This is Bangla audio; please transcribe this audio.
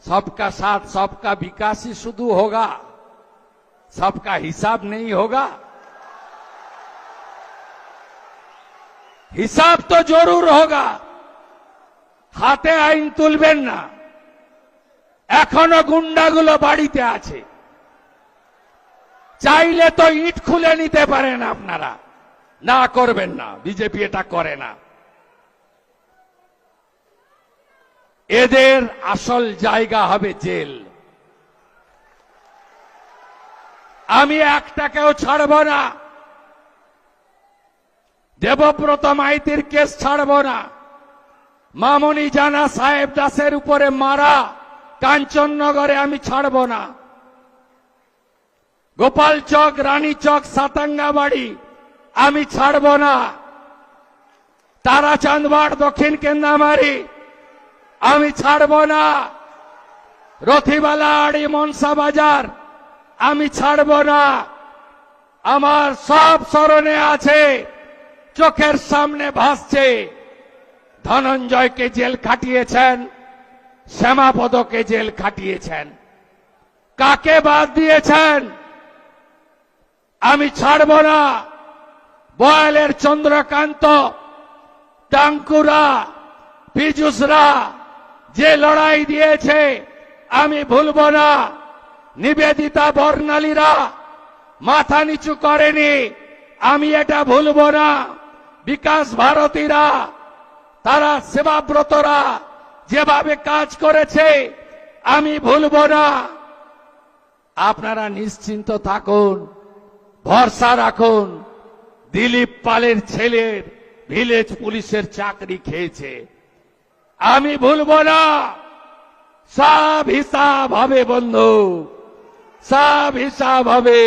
सबका साथ सबका विकास ही शुरू होगा, सबका हिसाब नहीं होगा। हिसाब तो जरूर होगा। हाथे आईन तुलबेन ना, एखोनो गुंडागुलो बाड़ीते आछे, चाइले तो इट खुले निते पारेन आपनारा, ना करबेन ना, बीजेपी एटा करे ना। एদের আসল জায়গা হবে জেল। আমি একটাকেও ছাড়ব না। দেবব্রত মাইতির কেস ছাড়ব না। মামনি জানা সাহেব দাসের উপরে মারা কাঞ্চননগরে আমি ছাড়ব না। গোপাল চক, রানী চক, সাতাঙ্গাবাড়ি আমি ছাড়ব না। তারাচাঁদবাড়, দক্ষিণ কেন্দ্রামারি আমি ছাড়ব না। রথিবালা, আড়ি, মনসা বাজার আমি ছাড়ব না। আমার সব স্মরণে আছে, চোখের সামনে ভাসছে। ধনঞ্জয়কে জেল খাটিয়েছেন, শ্যামাপদকে জেল খাটিয়েছেন, কাকে বাদ দিয়েছেন? আমি ছাড়ব না। বয়ালের চন্দ্রকান্ত, টাঙ্কুরা, পীযুষরা যে লড়াই দিয়েছে আমি ভুলব না। নিবেদিতা, বর্ণালীরা মাথা নিচু করেনি, আমি এটা ভুলব না। বিকাশ ভারতীরা, তারা সেবাব্রতরা যেভাবে কাজ করেছে আমি ভুলব না। আপনারা নিশ্চিন্ত থাকুন, ভরসা রাখুন। দিলীপ পালের ছেলের ভিলেজ পুলিশের চাকরি খেয়েছে, আমি ভুলব না। সব হিসাব হবে বন্ধু, সব হিসাব হবে।